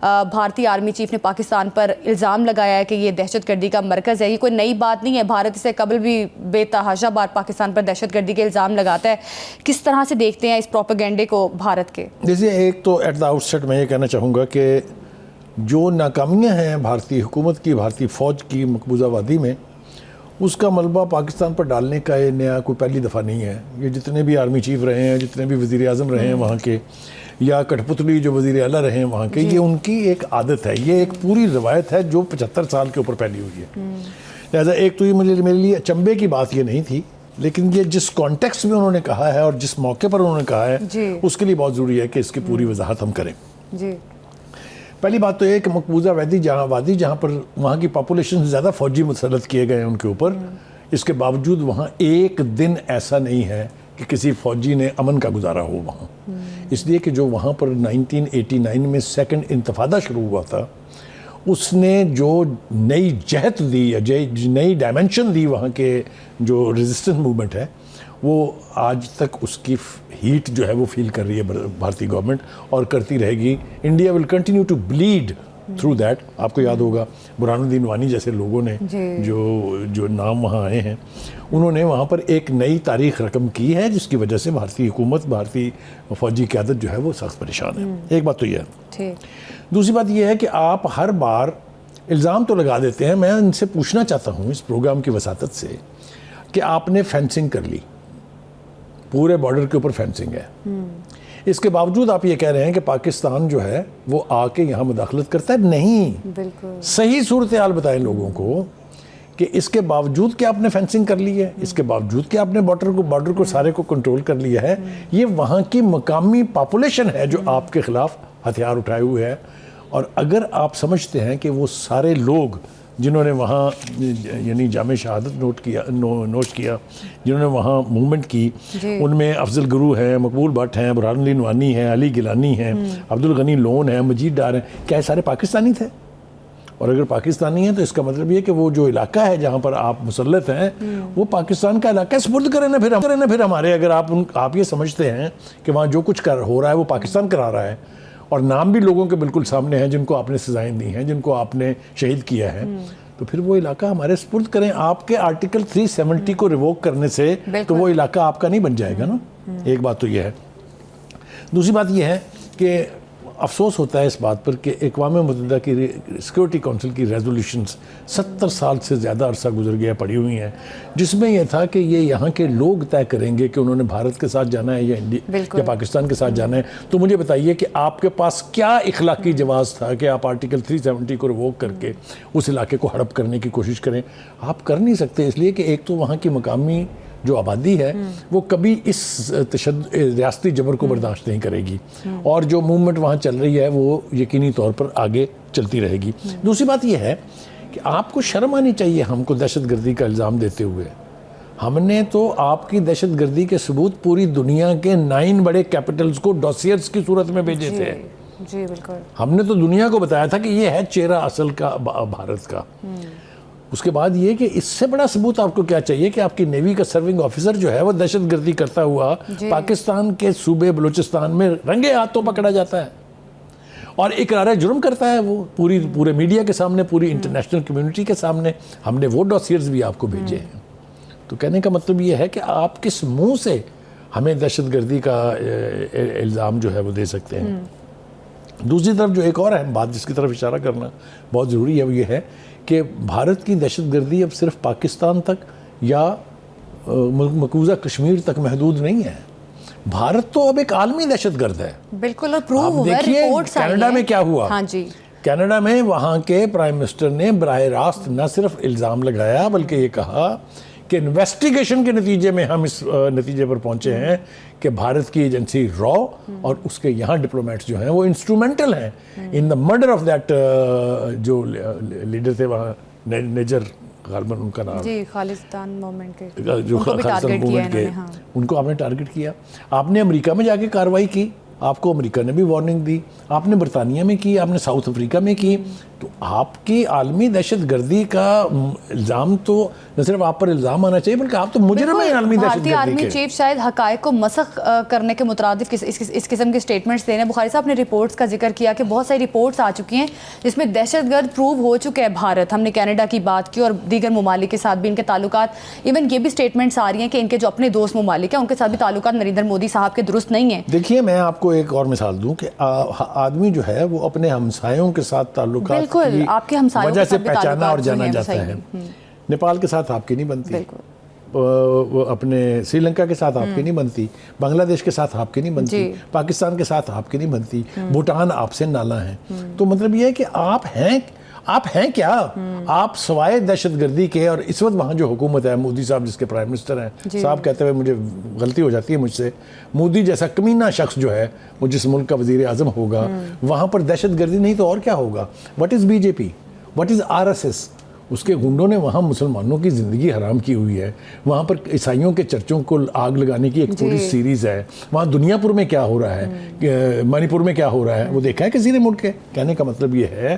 بھارتی army chief نے پاکستان پر الزام لگایا ہے کہ یہ دہشت گردی کا مرکز ہے. یہ کوئی نئی بات نہیں ہے, بھارت اسے قبل بھی بے تحاشا بار پاکستان پر دہشت گردی کے الزام لگاتا ہے. کس طرح سے دیکھتے ہیں اس پروپیگنڈے کو بھارت کے؟ جیسے ایک تو ایٹ دا آؤٹ سیٹ میں یہ کہنا چاہوں گا کہ جو ناکامیاں ہیں بھارتی حکومت کی, بھارتی فوج کی مقبوضہ وادی میں, اس کا ملبہ پاکستان پر ڈالنے کا یہ نیا کوئی پہلی دفعہ نہیں ہے. یہ جتنے بھی آرمی چیف رہے ہیں, جتنے بھی وزیر اعظم رہے ہیں وہاں کے, یا کٹھ پتلی جو وزیر اعلیٰ رہے ہیں وہاں کے, یہ ان کی ایک عادت ہے, یہ ایک پوری روایت ہے جو 75 سال کے اوپر پھیلی ہوئی ہے. لہٰذا ایک تو یہ میرے لیے اچنبے کی بات یہ نہیں تھی, لیکن یہ جس کانٹیکسٹ میں انہوں نے کہا ہے اور جس موقع پر انہوں نے کہا ہے اس کے لیے بہت ضروری ہے کہ اس کی پوری وضاحت ہم کریں. پہلی بات تو یہ کہ مقبوضہ وادی جہاں پر وہاں کی پاپولیشن سے زیادہ فوجی مسلط کیے گئے ہیں ان کے اوپر, اس کے باوجود وہاں ایک دن ایسا نہیں ہے کہ کسی فوجی نے امن کا گزارا ہو وہاں. اس لیے کہ جو وہاں پر 1989 میں سیکنڈ انتفاضہ شروع ہوا تھا, اس نے جو نئی جہت دی یا نئی ڈائمنشن دی وہاں کے جو ریزسٹنس موومنٹ ہے, وہ آج تک اس کی ہیٹ جو ہے وہ فیل کر رہی ہے بھارتی گورنمنٹ, اور کرتی رہے گی. India will continue to bleed through that. آپ کو یاد ہوگا برہان الدین وانی جیسے لوگوں نے جو نام وہاں آئے ہیں, انہوں نے وہاں پر ایک نئی تاریخ رقم کی ہے, جس کی وجہ سے بھارتی حکومت, بھارتی فوجی قیادت جو ہے وہ سخت پریشان ہے. ایک بات تو یہ ہے. دوسری بات یہ ہے کہ آپ ہر بار الزام تو لگا دیتے ہیں. میں ان سے پوچھنا چاہتا ہوں اس پروگرام کی وساطت سے کہ آپ نے فینسنگ کر لی, پورے بارڈر کے اوپر فینسنگ ہے, اس کے باوجود آپ یہ کہہ رہے ہیں کہ پاکستان جو ہے وہ آ کے یہاں مداخلت کرتا ہے. نہیں, بالکل صحیح صورتحال بتائیں لوگوں کو کہ اس کے باوجود کہ آپ نے فینسنگ کر لی ہے, اس کے باوجود کہ آپ نے بارڈر کو سارے کو کنٹرول کر لیا ہے, یہ وہاں کی مقامی پاپولیشن ہے جو آپ کے خلاف ہتھیار اٹھائے ہوئے ہے. اور اگر آپ سمجھتے ہیں کہ وہ سارے لوگ جنہوں نے وہاں یعنی جامع شہادت نوش کیا, جنہوں نے وہاں موومنٹ کی, ان میں افضل گرو ہیں, مقبول بٹ ہیں, برہان الدین وانی ہیں, علی گیلانی ہیں, عبدالغنی لون ہیں, مجید ڈار ہیں, کیا یہ سارے پاکستانی تھے؟ اور اگر پاکستانی ہیں تو اس کا مطلب یہ کہ وہ جو علاقہ ہے جہاں پر آپ مسلط ہیں وہ پاکستان کا علاقہ ہے. سپرد کریں نا پھر ہمارے. اگر آپ یہ سمجھتے ہیں کہ وہاں جو کچھ ہو رہا ہے وہ پاکستان کرا رہا ہے, اور نام بھی لوگوں کے بالکل سامنے ہیں جن کو آپ نے سزائیں دی ہیں, جن کو آپ نے شہید کیا ہے, تو پھر وہ علاقہ ہمارے سپرد کریں. آپ کے آرٹیکل 370 کو ریووک کرنے سے تو وہ علاقہ آپ کا نہیں بن جائے گا نا. ایک بات تو یہ ہے. دوسری بات یہ ہے کہ افسوس ہوتا ہے اس بات پر کہ اقوام متحدہ کی سیکورٹی کونسل کی ریزولوشنز 70 سال سے زیادہ عرصہ گزر گیا پڑی ہوئی ہیں, جس میں یہ تھا کہ یہ یہاں کے لوگ طے کریں گے کہ انہوں نے بھارت کے ساتھ جانا ہے یا پاکستان کے ساتھ جانا ہے. تو مجھے بتائیے کہ آپ کے پاس کیا اخلاقی جواز تھا کہ آپ آرٹیکل 370 کو ریووک کر کے اس علاقے کو ہڑپ کرنے کی کوشش کریں؟ آپ کر نہیں سکتے, اس لیے کہ ایک تو وہاں کی مقامی جو آبادی ہے وہ کبھی اس ریاستی جبر کو برداشت نہیں کرے گی, اور جو موومنٹ وہاں چل رہی ہے وہ یقینی طور پر آگے چلتی رہے گی. دوسری بات یہ ہے کہ آپ کو شرم آنی چاہیے ہم کو دہشت گردی کا الزام دیتے ہوئے. ہم نے تو آپ کی دہشت گردی کے ثبوت پوری دنیا کے 9 بڑے کیپٹلز کو ڈوسیئرز کی صورت میں بھیجے تھے. جی بالکل. ہم نے تو دنیا کو بتایا تھا کہ یہ ہے چہرہ اصل کا بھارت کا. اس کے بعد یہ کہ اس سے بڑا ثبوت آپ کو کیا چاہیے کہ آپ کی نیوی کا سرونگ آفیسر جو ہے وہ دہشت گردی کرتا ہوا پاکستان کے صوبے بلوچستان میں رنگے ہاتھوں پکڑا جاتا ہے اور اقرار جرم کرتا ہے وہ پورے میڈیا کے سامنے, پوری انٹرنیشنل کمیونٹی کے سامنے. ہم نے وہ ڈوسیئرز بھی آپ کو بھیجے ہیں. تو کہنے کا مطلب یہ ہے کہ آپ کس منہ سے ہمیں دہشت گردی کا الزام جو ہے وہ دے سکتے ہیں. دوسری طرف جو ایک اور اہم بات جس کی طرف اشارہ کرنا بہت ضروری ہے وہ یہ ہے کہ بھارت کی دہشت گردی اب صرف پاکستان تک یا مقبوضہ کشمیر تک محدود نہیں ہے. بھارت تو اب ایک عالمی دہشت گرد ہے. بالکل. اور پروو ہوا ہے. رپورٹس آئی ہیں. کینیڈا میں کیا ہوا؟ ہاں جی, کینیڈا میں وہاں کے پرائم منسٹر نے براہ راست نہ صرف الزام لگایا بلکہ یہ کہا کہ انویسٹیگیشن کے نتیجے میں ہم اس نتیجے پر پہنچے ہیں کہ بھارت کی ایجنسی را اور اس کے یہاں ڈپلومیٹس جو ہیں وہ انسٹرومنٹل ہیں ان دا مرڈر آف دیٹ جو لیڈر تھے وہاں نیجر غالباً ان کا نام, جی خالصتان موومنٹ کے, جو خالصتان موومنٹ کے, ان کو آپ نے ٹارگٹ کیا. آپ نے امریکہ میں جا کے کارروائی کی آپ کو امریکہ نے بھی وارننگ دی, آپ نے برطانیہ میں کی, آپ نے ساؤتھ افریقہ میں کی. تو آپ کی عالمی دہشت گردی کا الزام تو نہ صرف آپ پر الزام آنا چاہیے بلکہ آپ تو مجرم ہیں عالمی دہشت بھارتی گردی آرمی کے. چیف شاید حقائق کو مسخ کرنے کے مترادف اس قسم کے سٹیٹمنٹس دے رہے ہیں. بخاری صاحب نے رپورٹس کا ذکر کیا کہ بہت ساری رپورٹس آ چکی ہیں جس میں دہشت گرد پروو ہو چکے ہیں بھارت. ہم نے کینیڈا کی بات کی اور دیگر ممالک کے ساتھ بھی ان کے تعلقات, ایون یہ بھی سٹیٹمنٹس آ رہی ہیں کہ ان کے جو اپنے دوست ممالک ہیں ان کے ساتھ بھی تعلقات نریندر مودی صاحب کے درست نہیں ہیں. دیکھیے میں آپ کو ایک اور مثال دوں کہ آدمی جو ہے وہ اپنے ہمسایوں کے ساتھ تعلقات بالکل آپ کے ہمسایوں وجہ کے سے ساتھ بھی پہچانا اور تعلقات جانا ہیں, جاتا ہے. نیپال کے ساتھ آپ کی نہیں بنتی, بالکل اپنے سری لنکا کے ساتھ آپ کی نہیں بنتی, بنگلہ دیش کے ساتھ آپ کی نہیں بنتی, جی. پاکستان کے ساتھ آپ کی نہیں بنتی, بھوٹان آپ سے نالا ہیں. تو مطلب یہ ہے کہ آپ ہیں کیا؟ آپ سوائے دہشت گردی کے, اور اس وقت وہاں جو حکومت ہے, مودی صاحب جس کے پرائم منسٹر ہیں, صاحب کہتے ہوئے مجھے غلطی ہو جاتی ہے مجھ سے, مودی جیسا کمینہ شخص جو ہے وہ جس ملک کا وزیر اعظم ہوگا وہاں پر دہشت گردی نہیں تو اور کیا ہوگا؟ What is BJP, what is RSS? اس کے گنڈوں نے وہاں مسلمانوں کی زندگی حرام کی ہوئی ہے, وہاں پر عیسائیوں کے چرچوں کو آگ لگانے کی ایک پوری سیریز ہے. وہاں دنیا پور میں کیا ہو رہا ہے, منی پور میں کیا ہو رہا ہے, وہ دیکھا ہے کسی نے ملک کے. کہنے کا مطلب یہ ہے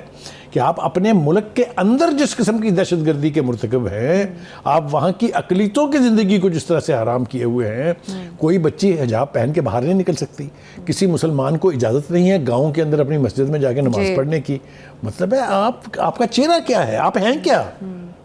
کہ آپ اپنے ملک کے اندر جس قسم کی دہشت گردی کے مرتکب ہیں, آپ وہاں کی اقلیتوں کی زندگی کو جس طرح سے حرام کیے ہوئے ہیں. کوئی بچی حجاب پہن کے باہر نہیں نکل سکتی, کسی مسلمان کو اجازت نہیں ہے گاؤں کے اندر اپنی مسجد میں جا کے نماز پڑھنے کی. مطلب ہے آپ کا چہرہ کیا ہے, آپ ہیں کیا؟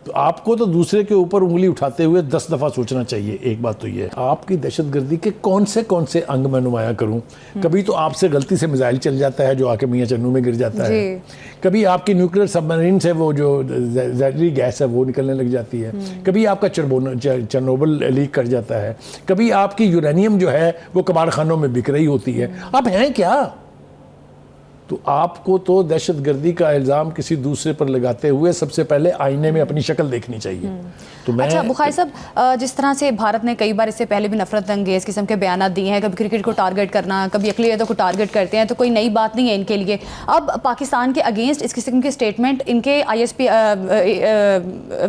تو آپ کو تو دوسرے کے اوپر انگلی اٹھاتے ہوئے 10 دفعہ سوچنا چاہیے. ایک بات تو یہ ہے, آپ کی دہشت گردی کے کون سے انگ میں نمایاں کروں. کبھی تو آپ سے غلطی سے میزائل چل جاتا ہے جو آ کے میاں چنو میں گر جاتا ہے, کبھی آپ کی نیوکلیئر سب مرین سے وہ جو زہریلی گیس ہے وہ نکلنے لگ جاتی ہے, کبھی آپ کا چرنوبل لیک کر جاتا ہے, کبھی آپ کی یورینیم جو ہے وہ کباڑ خانوں میں بک رہی ہوتی ہے. آپ ہیں کیا؟ تو آپ کو تو دہشت گردی کا الزام کسی دوسرے پر لگاتے ہوئے سب سے پہلے آئینے میں اپنی شکل دیکھنی چاہیے. تو میں اچھا بخاری صاحب, جس طرح سے بھارت نے کئی بار اس سے پہلے بھی نفرت انگیز قسم کے بیانات دیے ہیں, کبھی کرکٹ کو ٹارگٹ کرنا, کبھی اقلیتوں کو ٹارگٹ کرتے ہیں, تو کوئی نئی بات نہیں ہے ان کے لیے. اب پاکستان کے اگینسٹ اس قسم کے سٹیٹمنٹ ان کے I S P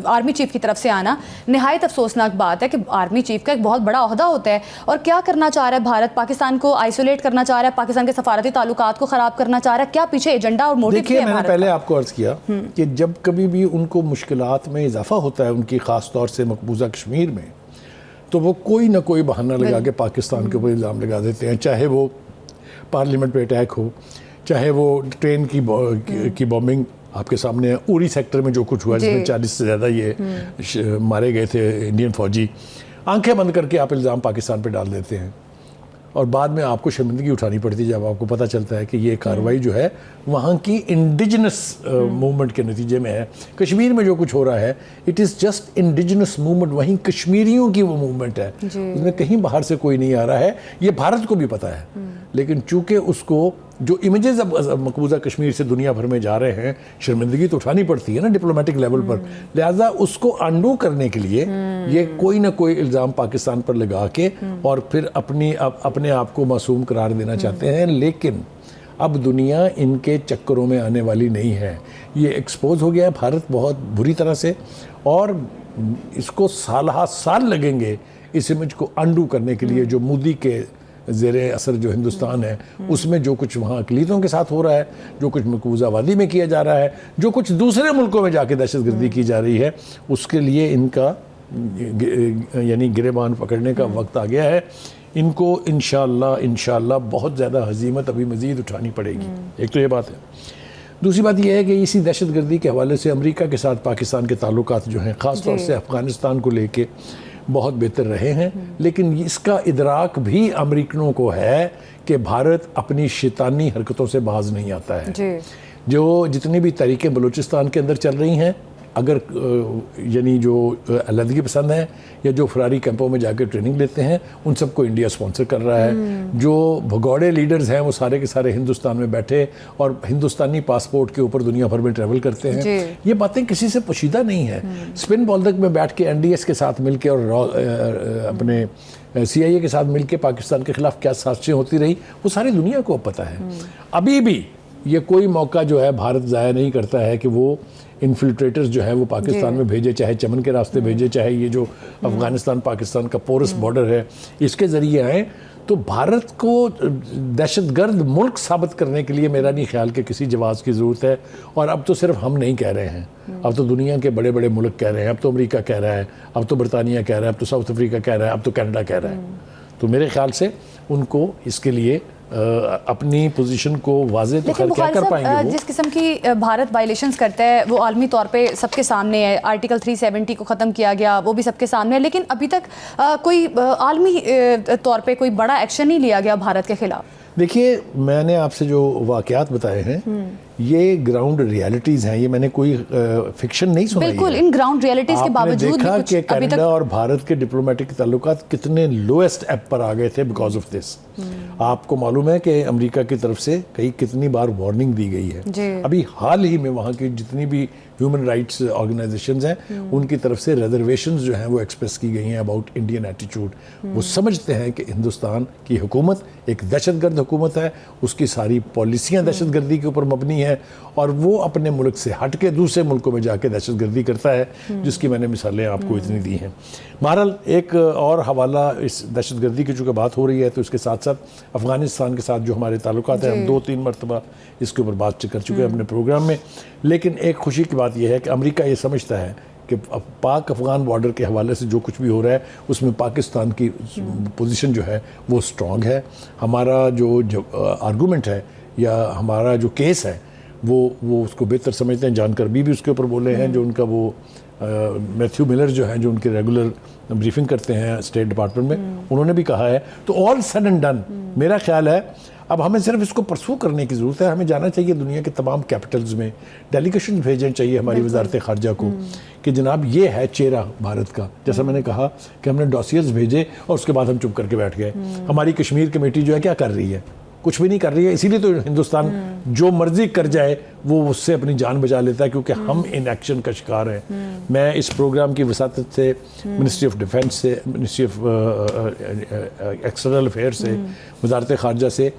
army chief کی طرف سے آنا نہایت افسوسناک بات ہے کہ آرمی چیف کا ایک بہت بڑا عہدہ ہوتا ہے. اور کیا کرنا چاہ رہا ہے بھارت؟ پاکستان کو آئسولیٹ کرنا چاہ رہا ہے, پاکستان کے سفارتی تعلقات کو خراب کرنا چاہ رہا ہے, کیا پیچھے ایجنڈا اور موٹیو دیکھیے میں نے پہلے آپ کو عرض کیا کہ جب کبھی بھی ان کو مشکلات میں اضافہ ہوتا ہے ان کی خاص طور سے مقبوضہ کشمیر میں, تو وہ کوئی نہ کوئی بہانہ لگا کے پاکستان کے اوپر الزام لگا دیتے ہیں. چاہے وہ پارلیمنٹ پہ اٹیک ہو, چاہے وہ ٹرین کی بومبنگ آپ کے سامنے ہے, اوری سیکٹر میں جو کچھ ہوا جس میں 40 سے زیادہ یہ مارے گئے تھے انڈین فوجی, آنکھیں بند کر کے آپ الزام پاکستان پہ ڈال دیتے ہیں. اور بعد میں آپ کو شرمندگی اٹھانی پڑتی جب آپ کو پتہ چلتا ہے کہ یہ کارروائی جو ہے وہاں کی انڈیجنس موومنٹ کے نتیجے میں ہے. کشمیر میں جو کچھ ہو رہا ہے it is just indigenous movement, وہیں کشمیریوں کی وہ موومنٹ ہے, اس میں کہیں باہر سے کوئی نہیں آ رہا ہے. یہ بھارت کو بھی پتہ ہے, لیکن چونکہ اس کو جو امیجز اب مقبوضہ کشمیر سے دنیا بھر میں جا رہے ہیں, شرمندگی تو اٹھانی پڑتی ہے نا ڈپلومیٹک لیول پر, لہٰذا اس کو انڈو کرنے کے لیے یہ کوئی نہ کوئی الزام پاکستان پر لگا کے اور پھر اپنے آپ کو معصوم قرار دینا چاہتے ہیں. لیکن اب دنیا ان کے چکروں میں آنے والی نہیں ہے. یہ ایکسپوز ہو گیا ہے بھارت بہت بری طرح سے, اور اس کو سالہ سال لگیں گے اس امیج کو انڈو کرنے کے لیے. جو مودی کے زیر اثر جو ہندوستان ہے اس میں جو کچھ وہاں اقلیتوں کے ساتھ ہو رہا ہے, جو کچھ مقبوضہ وادی میں کیا جا رہا ہے, جو کچھ دوسرے ملکوں میں جا کے دہشت گردی کی جا رہی ہے, اس کے لیے ان کا یعنی گریبان پکڑنے کا وقت آ گیا ہے. ان کو انشاءاللہ بہت زیادہ ہزیمت ابھی مزید اٹھانی پڑے گی. ایک تو یہ بات ہے. دوسری بات یہ ہے کہ اسی دہشت گردی کے حوالے سے امریکہ کے ساتھ پاکستان کے تعلقات جو ہیں خاص طور سے افغانستان کو لے کے بہت بہتر رہے ہیں, لیکن اس کا ادراک بھی امریکنوں کو ہے کہ بھارت اپنی شیطانی حرکتوں سے باز نہیں آتا ہے. جو جتنی بھی تحریکیں بلوچستان کے اندر چل رہی ہیں, اگر یعنی جو علیحدگی پسند ہیں یا جو فراری کیمپوں میں جا کے ٹریننگ لیتے ہیں, ان سب کو انڈیا سپانسر کر رہا ہے. جو بھگوڑے لیڈرز ہیں وہ سارے کے سارے ہندوستان میں بیٹھے اور ہندوستانی پاسپورٹ کے اوپر دنیا بھر میں ٹریول کرتے ہیں. یہ باتیں کسی سے پوشیدہ نہیں ہیں. اسپن بولدک میں بیٹھ کے این ڈی ایس کے ساتھ مل کے اور اپنے سی آئی اے کے ساتھ مل کے پاکستان کے خلاف کیا سازشیں ہوتی رہی وہ ساری دنیا کو پتہ ہے. ابھی بھی یہ کوئی موقع جو ہے بھارت ضائع نہیں کرتا ہے کہ وہ انفلٹریٹرز جو ہیں وہ پاکستان میں بھیجے, چاہے چمن کے راستے بھیجے, چاہے یہ جو افغانستان پاکستان کا پورس بارڈر ہے اس کے ذریعے آئیں. تو بھارت کو دہشت گرد ملک ثابت کرنے کے لیے میرا نہیں خیال کہ کسی جواز کی ضرورت ہے. اور اب تو صرف ہم نہیں کہہ رہے ہیں, اب تو دنیا کے بڑے بڑے ملک کہہ رہے ہیں, اب تو امریکہ کہہ رہا ہے, اب تو برطانیہ کہہ رہا ہے, اب تو ساؤتھ افریقہ کہہ رہا ہے, اب تو کینیڈا کہہ رہا ہے. تو میرے خیال سے ان کو اس کے لیے اپنی پوزیشن کو واضح تو خیر کیا کر پائیں گے وہ. جس قسم کی بھارت وائلیشنز کرتا ہے وہ عالمی طور پہ سب کے سامنے ہے. آرٹیکل 370 کو ختم کیا گیا, وہ بھی سب کے سامنے ہے, لیکن ابھی تک کوئی عالمی طور پہ کوئی بڑا ایکشن نہیں لیا گیا بھارت کے خلاف. دیکھیے, میں نے آپ سے جو واقعات بتائے ہیں یہ گراؤنڈ ریالٹیز ہیں, یہ میں نے کوئی فکشن نہیں سنائی ہے. بالکل ان گراؤنڈ ریالٹیز کے باوجود آپ نے دیکھا کہ کینیڈا اور بھارت کے ڈپلومیٹک تعلقات کتنے لوئسٹ ایپ پر آ گئے تھے بیکاز آف دس. آپ کو معلوم ہے کہ امریکہ کی طرف سے کتنی بار وارننگ دی گئی ہے. ابھی حال ہی میں وہاں کی جتنی بھی ہیومن رائٹس آرگنائزیشنز ہیں ان کی طرف سے ریزرویشنز جو ہیں وہ ایکسپریس کی گئی ہیں اباؤٹ انڈین ایٹیچیوڈ. وہ سمجھتے ہیں کہ ہندوستان کی حکومت ایک دہشت گرد حکومت ہے, اس کی ساری پالیسیاں دہشت گردی کے اوپر مبنی ہیں, اور وہ اپنے ملک سے ہٹ کے دوسرے ملکوں میں جا کے دہشت گردی کرتا ہے, جس کی میں نے مثالیں آپ کو اتنی دی ہیں. بہرحال ایک اور حوالہ اس دہشت گردی کی چونکہ بات ہو رہی ہے تو اس کے ساتھ ساتھ افغانستان کے ساتھ جو ہمارے تعلقات ہیں, ہم 2-3 مرتبہ اس کے اوپر بات کر چکے ہیں اپنے پروگرام میں. لیکن ایک خوشی کی بات یہ ہے کہ امریکہ یہ سمجھتا ہے کہ پاک افغان بارڈر کے حوالے سے جو کچھ بھی ہو رہا ہے اس میں پاکستان کی پوزیشن جو ہے وہ سٹرونگ ہے. ہمارا جو آرگومنٹ ہے یا ہمارا جو کیس ہے وہ اس کو بہتر سمجھتے ہیں. جان کربی بھی اس کے اوپر بولے ہیں, جو ان کا وہ میتھیو ملر جو ہیں جو ان کے ریگولر بریفنگ کرتے ہیں اسٹیٹ ڈپارٹمنٹ میں, انہوں نے بھی کہا ہے. تو آل سڈ اینڈ ڈن میرا خیال ہے اب ہمیں صرف اس کو پرسو کرنے کی ضرورت ہے. ہمیں جانا چاہیے دنیا کے تمام کیپٹلز میں, ڈیلیگیشن بھیجنے چاہیے ہماری وزارت خارجہ کو کہ جناب یہ ہے چہرہ بھارت کا. جیسا میں نے کہا کہ ہم نے ڈوسیئرز بھیجے اور اس کے بعد ہم چپ کر کے بیٹھ گئے. ہماری کشمیر کمیٹی جو ہے کیا کر رہی ہے؟ کچھ بھی نہیں کر رہی ہے. اسی لیے تو ہندوستان جو مرضی کر جائے وہ اس سے اپنی جان بچا لیتا ہے, کیونکہ ہم ان ایکشن کا شکار ہیں. میں اس پروگرام کی وساطت سے منسٹری آف ڈیفنس سے, منسٹری آف ایکسٹرنل افیئر سے, وزارت خارجہ سے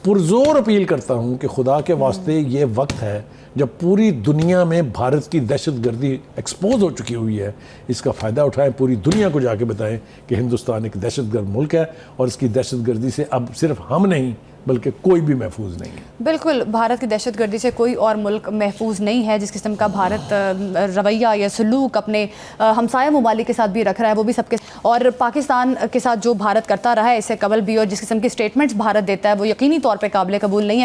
پرزور اپیل کرتا ہوں کہ خدا کے واسطے یہ وقت ہے جب پوری دنیا میں بھارت کی دہشت گردی ایکسپوز ہو چکی ہوئی ہے, اس کا فائدہ اٹھائیں, پوری دنیا کو جا کے بتائیں کہ ہندوستان ایک دہشت گرد ملک ہے اور اس کی دہشت گردی سے اب صرف ہم نہیں بلکہ کوئی بھی محفوظ نہیں ہے. بالکل, بھارت کی دہشت گردی سے کوئی اور ملک محفوظ نہیں ہے. جس قسم کا بھارت رویہ یا سلوک اپنے ہمسایہ ممالک کے ساتھ بھی رکھ رہا ہے وہ بھی سب کے, اور پاکستان کے ساتھ جو بھارت کرتا رہا ہے اس سے قبل بھی, اور جس قسم کی سٹیٹمنٹس بھارت دیتا ہے وہ یقینی طور پہ قابل قبول نہیں ہے.